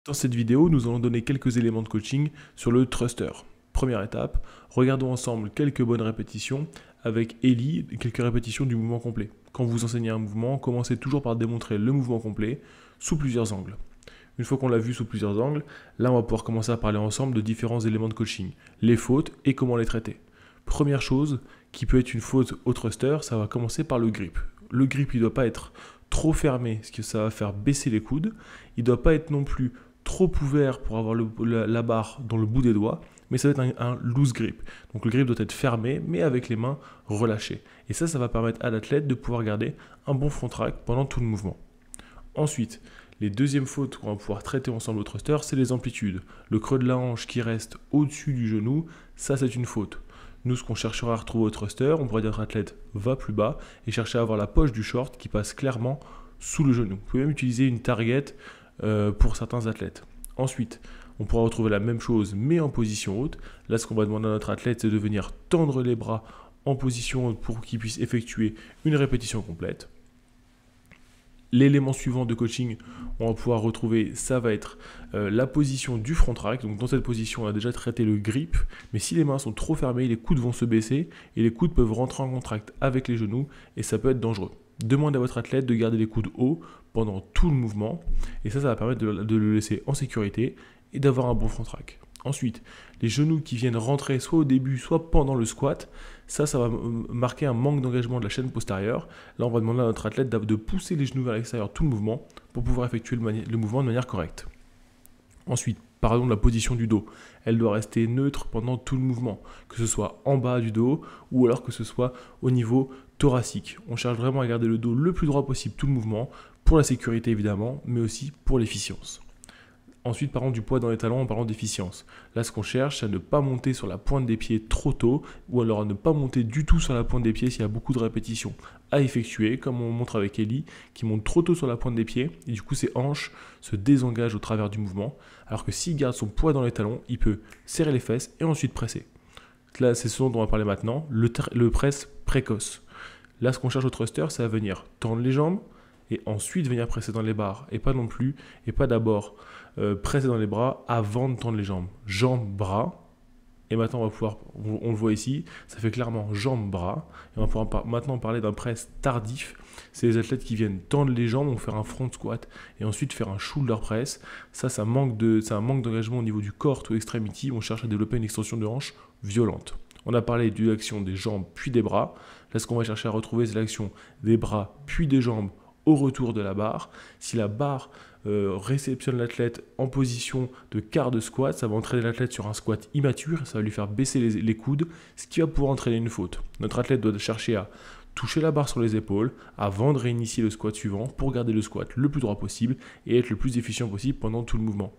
Dans cette vidéo, nous allons donner quelques éléments de coaching sur le thruster. Première étape, regardons ensemble quelques bonnes répétitions avec Ellie, quelques répétitions du mouvement complet. Quand vous enseignez un mouvement, commencez toujours par démontrer le mouvement complet sous plusieurs angles. Une fois qu'on l'a vu sous plusieurs angles, là on va pouvoir commencer à parler ensemble de différents éléments de coaching, les fautes et comment les traiter. Première chose qui peut être une faute au thruster, ça va commencer par le grip. Le grip, il ne doit pas être trop fermé, parce que ça va faire baisser les coudes. Il ne doit pas être non plus trop ouvert pour avoir la barre dans le bout des doigts, mais ça va être un loose grip. Donc le grip doit être fermé, mais avec les mains relâchées. Et ça va permettre à l'athlète de pouvoir garder un bon front track pendant tout le mouvement. Ensuite, les deuxièmes fautes qu'on va pouvoir traiter ensemble au thruster, c'est les amplitudes. Le creux de la hanche qui reste au-dessus du genou, ça c'est une faute. Nous, ce qu'on cherchera à retrouver au thruster, on pourrait dire que l'athlète va plus bas et chercher à avoir la poche du short qui passe clairement sous le genou. Vous pouvez même utiliser une target pour certains athlètes. Ensuite, on pourra retrouver la même chose mais en position haute. Là, ce qu'on va demander à notre athlète, c'est de venir tendre les bras en position haute pour qu'il puisse effectuer une répétition complète. L'élément suivant de coaching, on va pouvoir retrouver, ça va être la position du front rack. Donc dans cette position, on a déjà traité le grip, mais si les mains sont trop fermées, les coudes vont se baisser et les coudes peuvent rentrer en contact avec les genoux et ça peut être dangereux. Demandez à votre athlète de garder les coudes hauts pendant tout le mouvement et ça va permettre de le laisser en sécurité et d'avoir un bon front rack. Ensuite, les genoux qui viennent rentrer soit au début, soit pendant le squat, ça va marquer un manque d'engagement de la chaîne postérieure. Là, on va demander à notre athlète de pousser les genoux vers l'extérieur tout le mouvement pour pouvoir effectuer le mouvement de manière correcte. Ensuite, parlons de la position du dos. Elle doit rester neutre pendant tout le mouvement, que ce soit en bas du dos ou alors que ce soit au niveau thoracique. On cherche vraiment à garder le dos le plus droit possible tout le mouvement, pour la sécurité évidemment, mais aussi pour l'efficience. Ensuite, parlons du poids dans les talons en parlant d'efficience. Là, ce qu'on cherche, c'est à ne pas monter sur la pointe des pieds trop tôt, ou alors à ne pas monter du tout sur la pointe des pieds s'il y a beaucoup de répétitions à effectuer, comme on montre avec Ellie, qui monte trop tôt sur la pointe des pieds, et du coup ses hanches se désengagent au travers du mouvement, alors que s'il garde son poids dans les talons, il peut serrer les fesses et ensuite presser. Là, c'est ce dont on va parler maintenant, le press précoce. Là, ce qu'on cherche au thruster, c'est à venir tendre les jambes, et ensuite venir presser dans les barres, et pas d'abord presser dans les bras avant de tendre les jambes. Jambes, bras, et maintenant on le voit ici, ça fait clairement jambes, bras, et on va pouvoir maintenant parler d'un press tardif. C'est les athlètes qui viennent tendre les jambes, vont faire un front squat, et ensuite faire un shoulder press. C'est un manque d'engagement au niveau du corps ou extremity, on cherche à développer une extension de hanche violente. On a parlé de l'action des jambes puis des bras. Là, ce qu'on va chercher à retrouver, c'est l'action des bras puis des jambes au retour de la barre. Si la barre réceptionne l'athlète en position de quart de squat, ça va entraîner l'athlète sur un squat immature, ça va lui faire baisser les coudes, ce qui va pouvoir entraîner une faute. Notre athlète doit chercher à toucher la barre sur les épaules avant de réinitier le squat suivant pour garder le squat le plus droit possible et être le plus efficient possible pendant tout le mouvement.